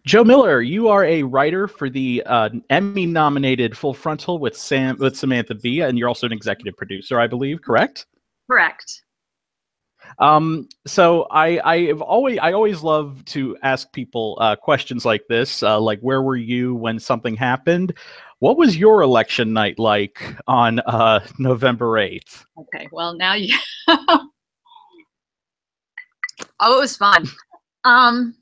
Joe Miller, you are a writer for the Emmy-nominated Full Frontal with Samantha Bee, and you're also an executive producer, I believe. Correct? Correct. So I always love to ask people questions like this, like where were you when something happened? What was your election night like on November 8th? Okay, well now you Oh, it was fun. Um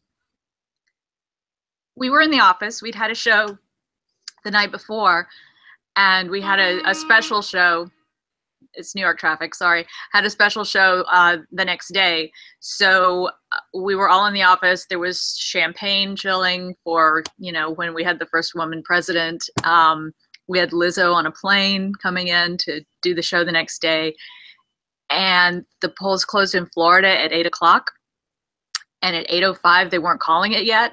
we were in the office. We'd had a show the night before, and we had a special show. It's New York traffic, sorry. Had a special show the next day. So we were all in the office. There was champagne chilling for, when we had the first woman president. We had Lizzo on a plane coming in to do the show the next day. And the polls closed in Florida at 8 o'clock. And at 8:05, they weren't calling it yet.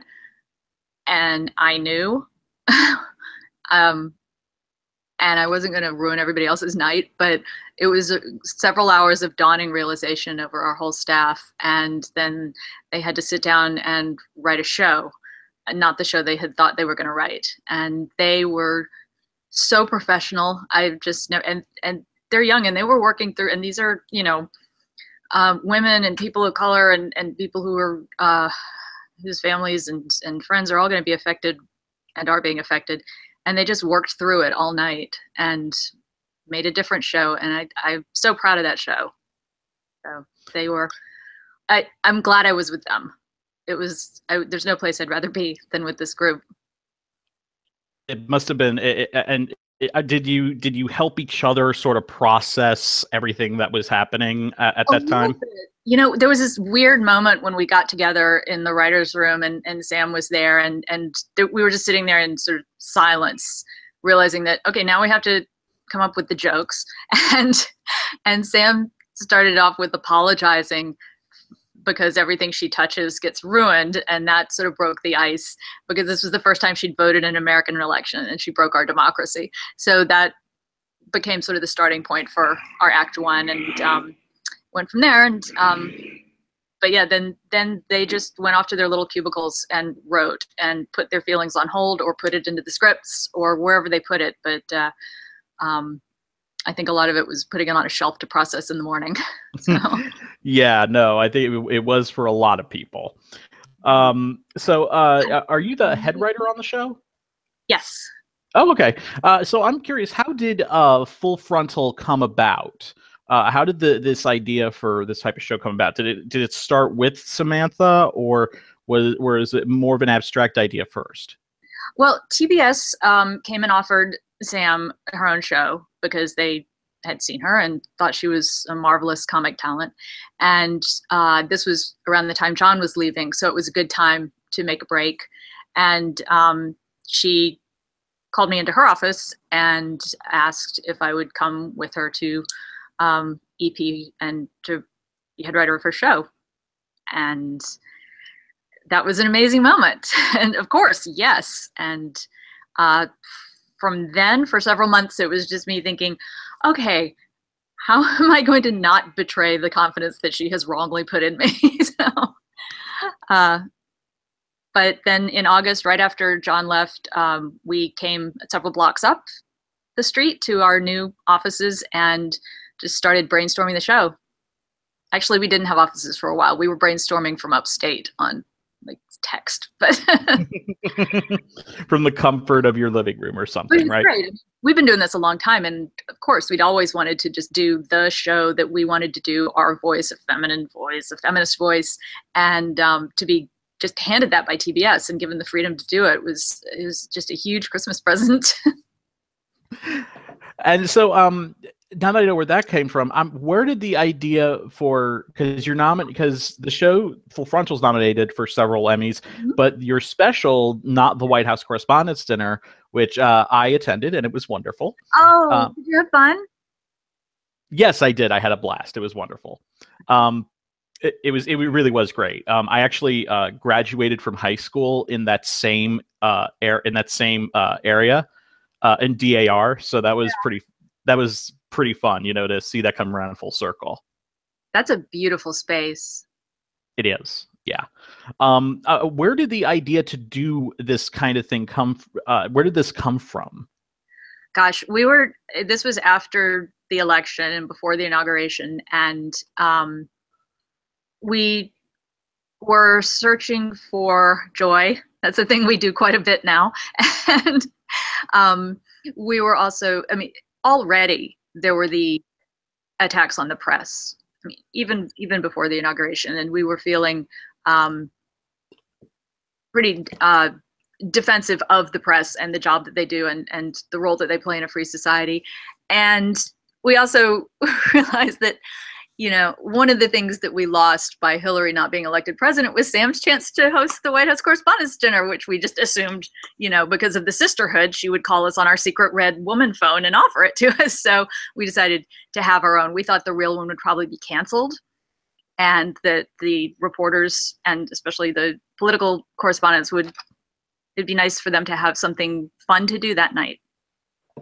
And I knew. And I wasn't going to ruin everybody else's night, but it was several hours of dawning realization over our whole staff. And then they had to sit down and write a show, not the show they had thought they were going to write. And they were so professional. I just know, and they're young and they were working through, and these are, women and people of color and people who are, whose families and friends are all going to be affected and are being affected. And they just worked through it all night and made a different show. And I'm so proud of that show. So they were, I'm glad I was with them. There's no place I'd rather be than with this group. It must have been, did you help each other sort of process everything that was happening at that time? There was this weird moment when we got together in the writer's room and Sam was there and we were just sitting there in sort of silence, realizing that, okay, now we have to come up with the jokes. And Sam started off with apologizing because everything she touches gets ruined. And that sort of broke the ice because this was the first time she'd voted in an American election and she broke our democracy. So that became sort of the starting point for our act one, and went from there. And but yeah, then they just went off to their little cubicles and wrote and put their feelings on hold or put it into the scripts or wherever they put it. But I think a lot of it was putting it on a shelf to process in the morning. So. Yeah, no, I think it was for a lot of people. So are you the head writer on the show? Yes. Oh, okay. So I'm curious, how did Full Frontal come about? How did this idea for this type of show come about? Did it start with Samantha, or was it more of an abstract idea first? Well, TBS came and offered Sam her own show because they had seen her and thought she was a marvelous comic talent. And this was around the time John was leaving, so it was a good time to make a break. And she called me into her office and asked if I would come with her to EP and to be head writer of her show. And that was an amazing moment. And of course, yes. And from then for several months, it was just me thinking, okay, how am I going to not betray the confidence that she has wrongly put in me? But then in August, right after John left, we came several blocks up the street to our new offices and just started brainstorming the show. Actually, we didn't have offices for a while. We were brainstorming from upstate on like text, but from the comfort of your living room or something, right? Great. We've been doing this a long time, and of course, we'd always wanted to just do the show that we wanted to do, our voice, a feminine voice, a feminist voice, and to be just handed that by TBS and given the freedom to do it was just a huge Christmas present. And so, now that I know where that came from, where did the idea for, because the show Full Frontal's nominated for several Emmys, but your special, not the White House Correspondents' Dinner, which I attended and it was wonderful. Oh, did you have fun? Yes, I did. I had a blast. It was wonderful. It really was great. I actually graduated from high school in that same area in DAR, so that was pretty fun, to see that come around in full circle. That's a beautiful space. It is. Yeah. Where did the idea to do this kind of thing come? Where did this come from? Gosh, this was after the election and before the inauguration, and we were searching for joy. That's a thing we do quite a bit now. And we were also, I mean, already there were the attacks on the press. I mean, even before the inauguration, and we were feeling pretty defensive of the press and the job that they do and the role that they play in a free society. And we also realized that, you know, one of the things that we lost by Hillary not being elected president was Sam's chance to host the White House Correspondents' Dinner, which we just assumed, you know, because of the sisterhood, she would call us on our secret red woman phone and offer it to us. So we decided to have our own. We thought the real one would probably be canceled, and that the reporters and especially the political correspondents it'd be nice for them to have something fun to do that night.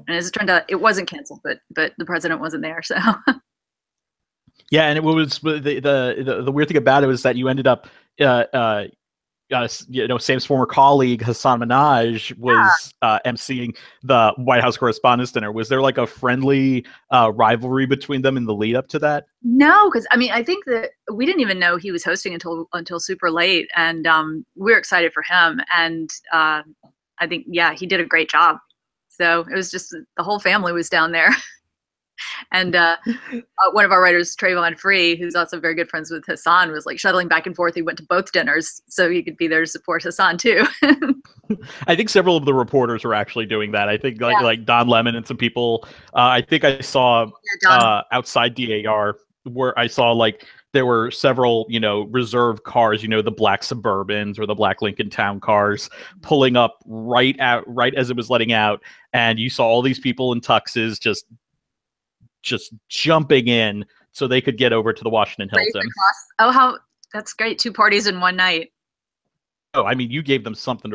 And as it turned out, it wasn't canceled, but the president wasn't there, so. Yeah, and it was the weird thing about it was that you ended up, Sam's former colleague Hassan Minaj was emceeing the White House Correspondents' Dinner. Was there like a friendly rivalry between them in the lead up to that? No, because I mean, I think that we didn't even know he was hosting until super late, and we were excited for him. And I think, yeah, he did a great job. So it was just the whole family was down there. And one of our writers, Trayvon Free, who's also very good friends with Hassan, was like shuttling back and forth. He went to both dinners so he could be there to support Hassan too. I think several of the reporters were actually doing that. I think like Don Lemon and some people. I think I saw outside DAR where I saw like there were several, reserved cars, the black Suburbans or the black Lincoln Town cars pulling up right as it was letting out, and you saw all these people in tuxes just jumping in so they could get over to the Washington Hilton. Oh, that's great. 2 parties in one night. Oh, I mean, you gave them something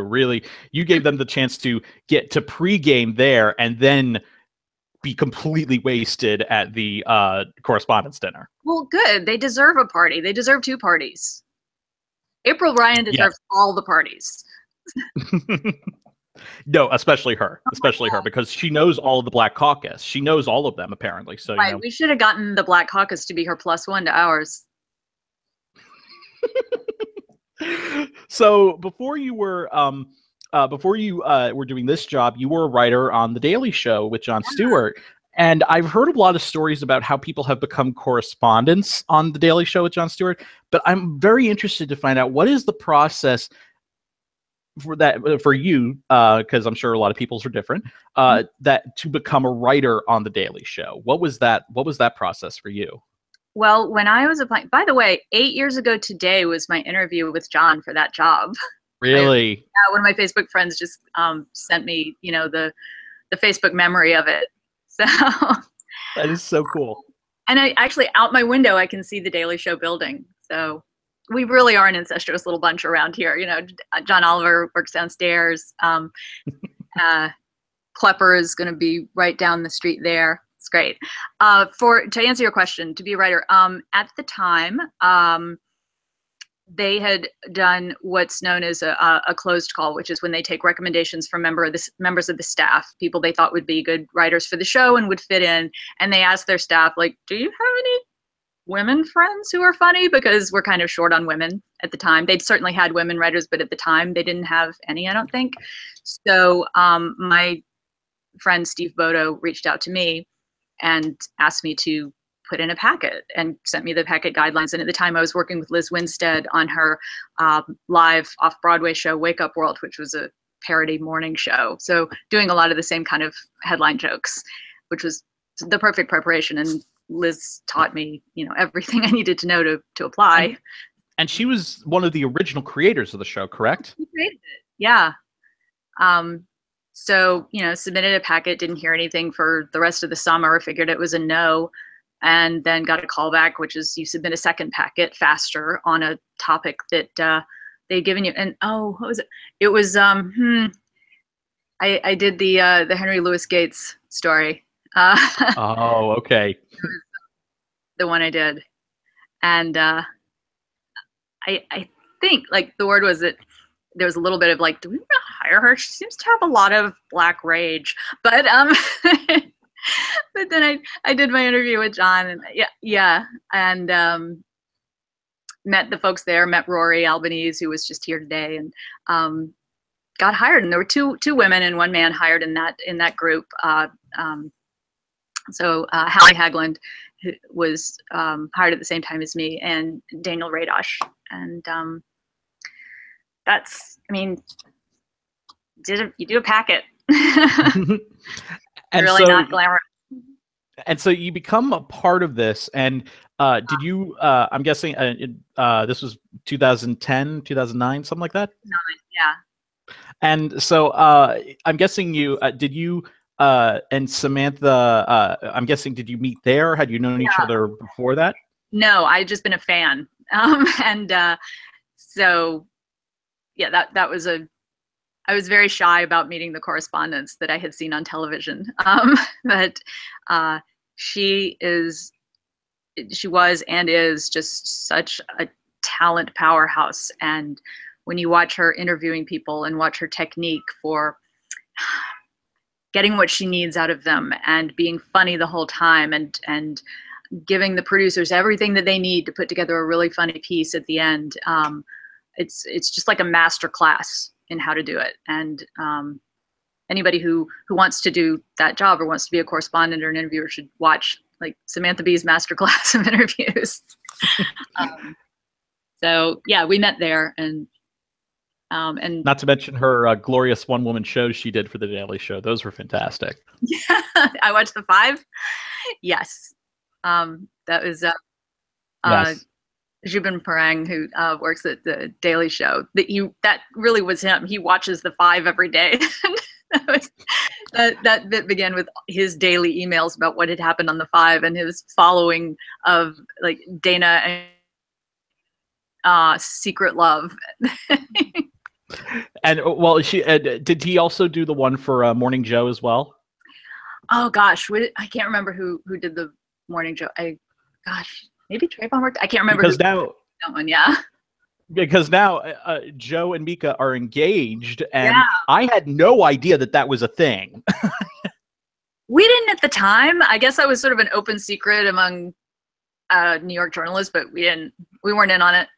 you gave them the chance to get to pregame there and then be completely wasted at the Correspondents' Dinner. Well, good. They deserve a party. They deserve 2 parties. April Ryan deserves all the parties. No, especially her, because she knows all of the Black Caucus. She knows all of them, apparently. So, right. We should have gotten the Black Caucus to be her +1 to ours. So before you were doing this job, you were a writer on The Daily Show with Jon Stewart. And I've heard a lot of stories about how people have become correspondents on The Daily Show with Jon Stewart. But I'm very interested to find out, what is the process for you, because I'm sure a lot of people's are different, that to become a writer on The Daily Show. What was that process for you? Well, when I was applying, by the way, 8 years ago today was my interview with Jon for that job. Really? One of my Facebook friends just sent me, the Facebook memory of it. So that is so cool. And I actually, out my window, I can see the Daily Show building. So we really are an incestuous little bunch around here. John Oliver works downstairs. Klepper is going to be right down the street there. It's great. To answer your question, to be a writer, at the time, they had done what's known as a closed call, which is when they take recommendations from members of the staff, people they thought would be good writers for the show and would fit in, and they asked their staff, like, do you have any women friends who are funny? Because we're kind of short on women at the time. They'd certainly had women writers, but at the time they didn't have any, I don't think. So my friend Steve Bodo reached out to me and asked me to put in a packet and sent me the packet guidelines. And at the time I was working with Liz Winstead on her live off-Broadway show, Wake Up World, which was a parody morning show. So doing a lot of the same kind of headline jokes, which was the perfect preparation. And Liz taught me, everything I needed to know to apply. And she was one of the original creators of the show, correct? She created it. Yeah. So, submitted a packet, didn't hear anything for the rest of the summer, figured it was a no, and then got a call back, which is you submit a second packet faster on a topic that they'd given you. And what was it? It was, I did the Henry Louis Gates story. Oh, okay. The one I did. And I think, like, the word was that there was a little bit of like, do we want to hire her? She seems to have a lot of black rage. But but then I did my interview with John, and yeah, and met the folks there, met Rory Albanese, who was just here today, and got hired. And there were two women and one man hired in that group. So Hallie Hagland was hired at the same time as me, and Daniel Radosh. And that's, I mean, you do a packet. And really not glamorous. And so you become a part of this. And did you, I'm guessing this was 2010, 2009, something like that? Yeah. And so I'm guessing did you and Samantha, I'm guessing, did you meet there? Had you known each other before that? No, I had just been a fan. And so, yeah, that was I was very shy about meeting the correspondents that I had seen on television. But she was and is just such a talent powerhouse. And when you watch her interviewing people and watch her technique for getting what she needs out of them and being funny the whole time and giving the producers everything that they need to put together a really funny piece at the end, it's just like a master class in how to do it. And anybody who wants to do that job or wants to be a correspondent or an interviewer should watch like Samantha Bee's masterclass of interviews. So yeah, we met there, and not to mention her glorious one-woman shows she did for the Daily Show. Those were fantastic. Yeah, I watched the 5. Yes, that was yes. Jubin Parang, who works at the Daily Show. That really was him. He watches the 5 every day. that bit began with his daily emails about what had happened on the 5 and his following of like Dana and Secret Love. And well, did he also do the one for Morning Joe as well? Oh gosh, I can't remember who did the Morning Joe. Maybe Trayvon worked. I can't remember. Because now that one, yeah. Because now Joe and Mika are engaged, and I had no idea that was a thing. We didn't at the time. I guess that was sort of an open secret among New York journalists, but we weren't in on it.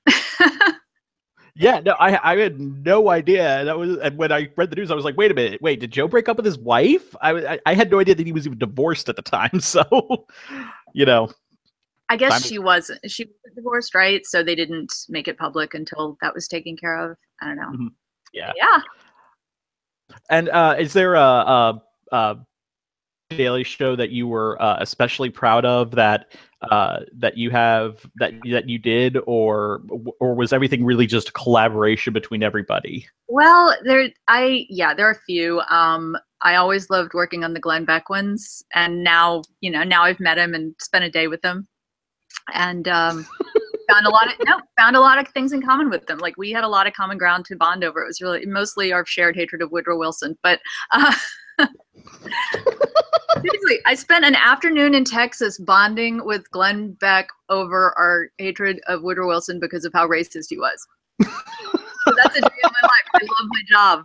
Yeah, no, I had no idea. And when I read the news, I was like, wait a minute, did Joe break up with his wife? I had no idea that he was even divorced at the time. So, I guess she was divorced, right? So they didn't make it public until that was taken care of. I don't know. Mm-hmm. Yeah. Yeah. And is there a Daily Show that you were especially proud of that you did, or was everything really just a collaboration between everybody? Well, there are a few. I always loved working on the Glenn Beck ones, and now I've met him and spent a day with him, and found a lot of things in common with them. Like, we had a lot of common ground to bond over. It was really mostly our shared hatred of Woodrow Wilson, but. Seriously, I spent an afternoon in Texas bonding with Glenn Beck over our hatred of Woodrow Wilson because of how racist he was. So that's a day of my life. I love my job.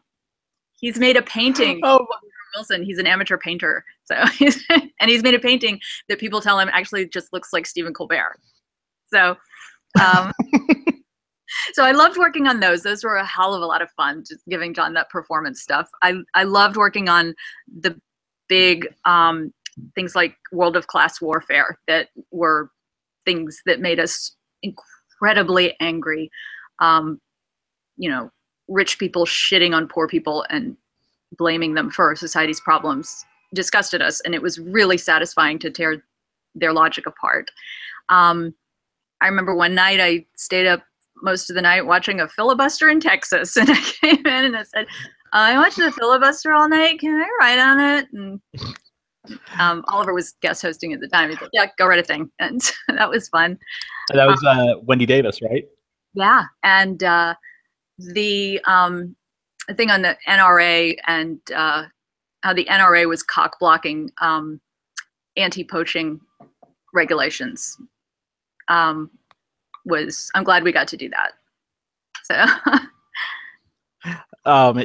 He's made a painting of Woodrow Wilson. He's an amateur painter. So he's made a painting that people tell him actually just looks like Stephen Colbert. So so I loved working on those. Those were a hell of a lot of fun, just giving John that performance stuff. I loved working on the big things like World of Class Warfare, that were things that made us incredibly angry. Rich people shitting on poor people and blaming them for society's problems disgusted us, and it was really satisfying to tear their logic apart. I remember one night I stayed up most of the night watching a filibuster in Texas, and I came in and I said, I watched the filibuster all night. Can I write on it? And Oliver was guest hosting at the time. He's like, yeah, go write a thing. And that was fun. And that was Wendy Davis, right? Yeah. And the thing on the NRA and how the NRA was cock blocking anti-poaching regulations I'm glad we got to do that. So.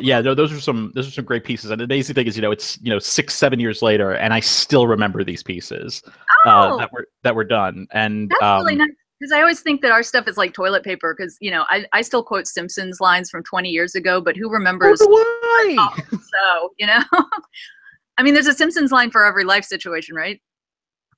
Yeah, those are some great pieces. And the amazing thing is, it's 6-7 years later, and I still remember these pieces that were done. And that's really nice, because I always think that our stuff is like toilet paper. Because I still quote Simpsons lines from 20 years ago, but who remembers? So do I. So I mean, there's a Simpsons line for every life situation, right?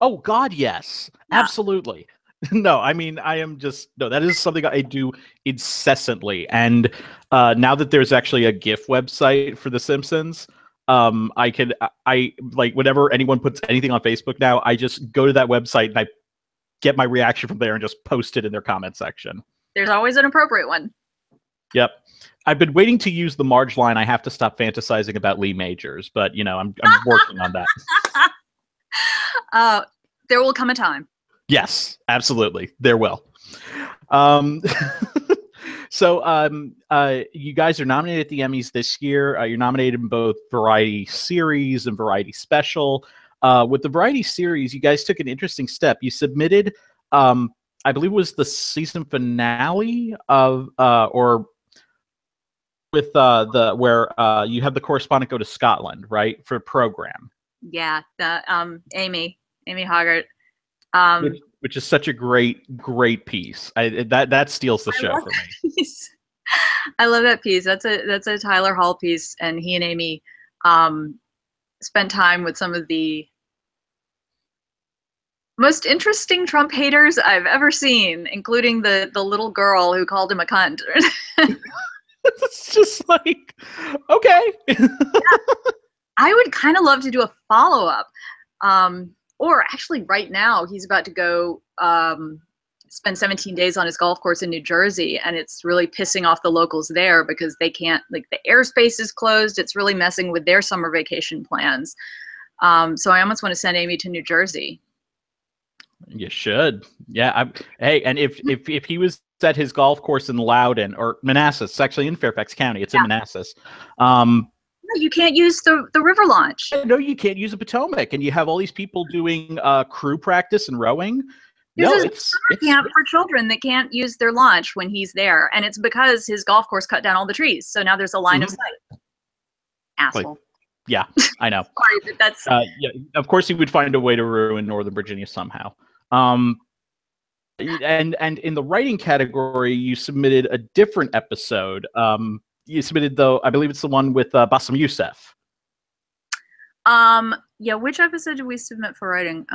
Oh God, yes, yeah. Absolutely. No, I mean, that is something I do incessantly. And now that there's actually a GIF website for The Simpsons, I like, whenever anyone puts anything on Facebook now, I just go to that website and I get my reaction from there and just post it in their comment section. There's always an appropriate one. Yep. I've been waiting to use the Marge line. I have to stop fantasizing about Lee Majors, but I'm working on that. There will come a time. Yes, absolutely. There will. So you guys are nominated at the Emmys this year. You're nominated in both Variety Series and Variety Special. With the Variety Series, you guys took an interesting step. You submitted, I believe it was the season finale of, or with where you have the correspondent go to Scotland, right, for a program. Yeah, the Amy Hoggart. Which is such a great piece. That steals the show for me. I love that piece. That's a Tyler Hall piece, and he and Amy spent time with some of the most interesting Trump haters I've ever seen, including the little girl who called him a cunt. It's just like, okay. Yeah. I would kind of love to do a follow-up. Or actually right now he's about to go spend 17 days on his golf course in New Jersey, and it's really pissing off the locals there because they can't, like, the airspace is closed. It's really messing with their summer vacation plans. So I almost want to send Amy to New Jersey. You should. Yeah. Hey, and if he was at his golf course in Loudoun or Manassas, it's actually in Fairfax County. It's in Manassas. You can't use the river launch. No, you can't use the Potomac, and you have all these people doing crew practice and rowing. There's a summer camp for children that can't use their launch when he's there, and it's because his golf course cut down all the trees, so now there's a line of sight. Asshole. Yeah, I know. Sorry, but that's yeah. Of course, he would find a way to ruin Northern Virginia somehow. And in the writing category, you submitted a different episode. You submitted, though, I believe it's the one with Bassem Youssef. Yeah, which episode did we submit for writing?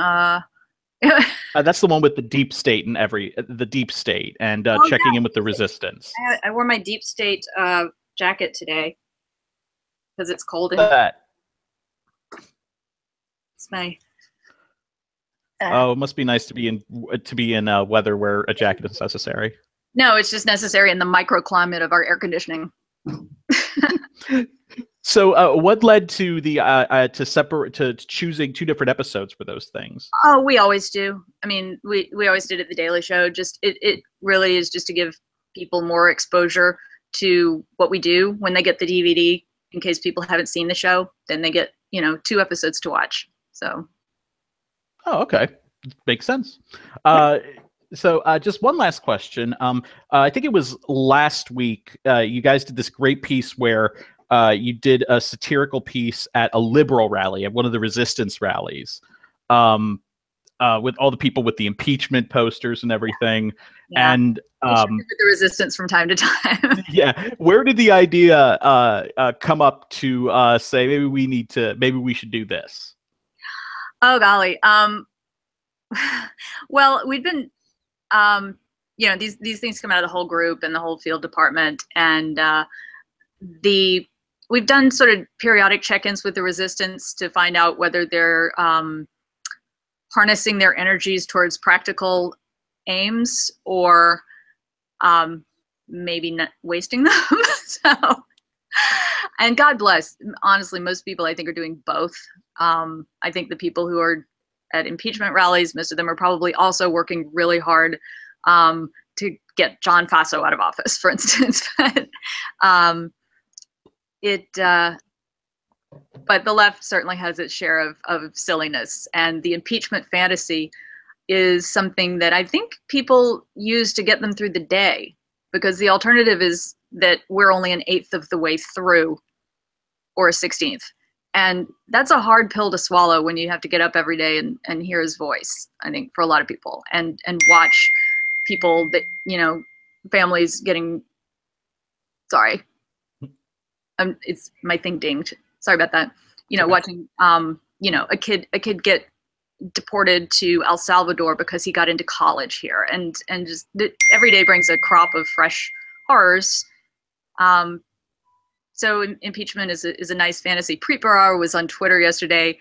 That's the one with the deep state and the deep state and checking in with the resistance. I wore my deep state jacket today because it's cold. It's my. Oh, it must be nice to be in weather where a jacket is necessary. No, it's just necessary in the microclimate of our air conditioning. So, what led to the to choosing two different episodes for those things? Oh, we always do. I mean, we always did at the Daily Show. Just it really is just to give people more exposure to what we do when they get the DVD. In case people haven't seen the show, then they get 2 episodes to watch. So. Oh, okay, makes sense. So just one last question. I think it was last week, you guys did this great piece where you did a satirical piece at a liberal rally, at one of the resistance rallies, with all the people with the impeachment posters and everything. Yeah. And with the resistance from time to time. Yeah. Where did the idea come up to say, maybe we should do this? Oh, golly. Well, we've been, these things come out of the whole group and the whole field department. And we've done sort of periodic check-ins with the resistance to find out whether they're harnessing their energies towards practical aims or maybe not wasting them. So, and God bless, honestly, most people I think are doing both. I think the people who are at impeachment rallies, most of them are probably also working really hard to get John Faso out of office, for instance. But the left certainly has its share of silliness, and the impeachment fantasy is something that I think people use to get them through the day, because the alternative is that we're only an eighth of the way through, or a 16th. And that's a hard pill to swallow when you have to get up every day and hear his voice, I think, for a lot of people, and watch people that, you know, families getting, sorry, it's my thing dinged. Sorry about that. You know, watching, you know, a kid get deported to El Salvador because he got into college here, and just every day brings a crop of fresh horrors. So impeachment is a nice fantasy. Preet Bharara was on Twitter yesterday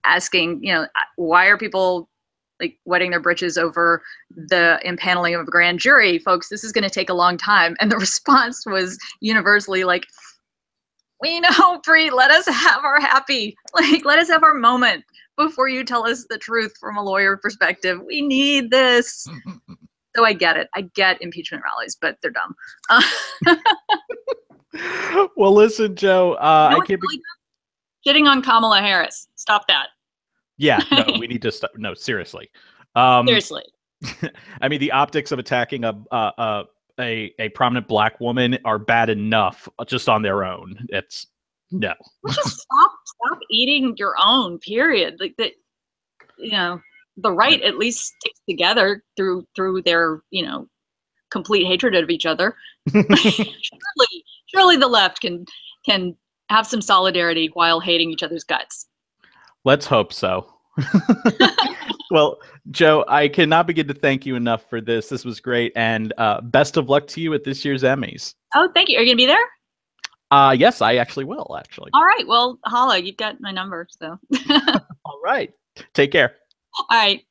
asking, you know, why are people like wetting their britches over the impaneling of a grand jury? Folks, this is going to take a long time. And the response was universally like, we know, Preet, let us have our happy, like, let us have our moment before you tell us the truth from a lawyer perspective. We need this. So I get it. I get impeachment rallies, but they're dumb. Well, listen, Joe, I can't be shitting on Kamala Harris. Stop that. Yeah, no, we need to stop. No, seriously. Seriously. I mean, the optics of attacking a prominent Black woman are bad enough just on their own. It's no. Just stop eating your own. Period. Like that. You know, the right at least sticks together through their, you know, complete hatred of each other. Surely the left can have some solidarity while hating each other's guts. Let's hope so. Well, Joe, I cannot begin to thank you enough for this. This was great, and best of luck to you at this year's Emmys. Oh, thank you. Are you gonna be there? Yes, I actually will. Actually. All right. Well, holla. You've got my number, so. All right. Take care. All right.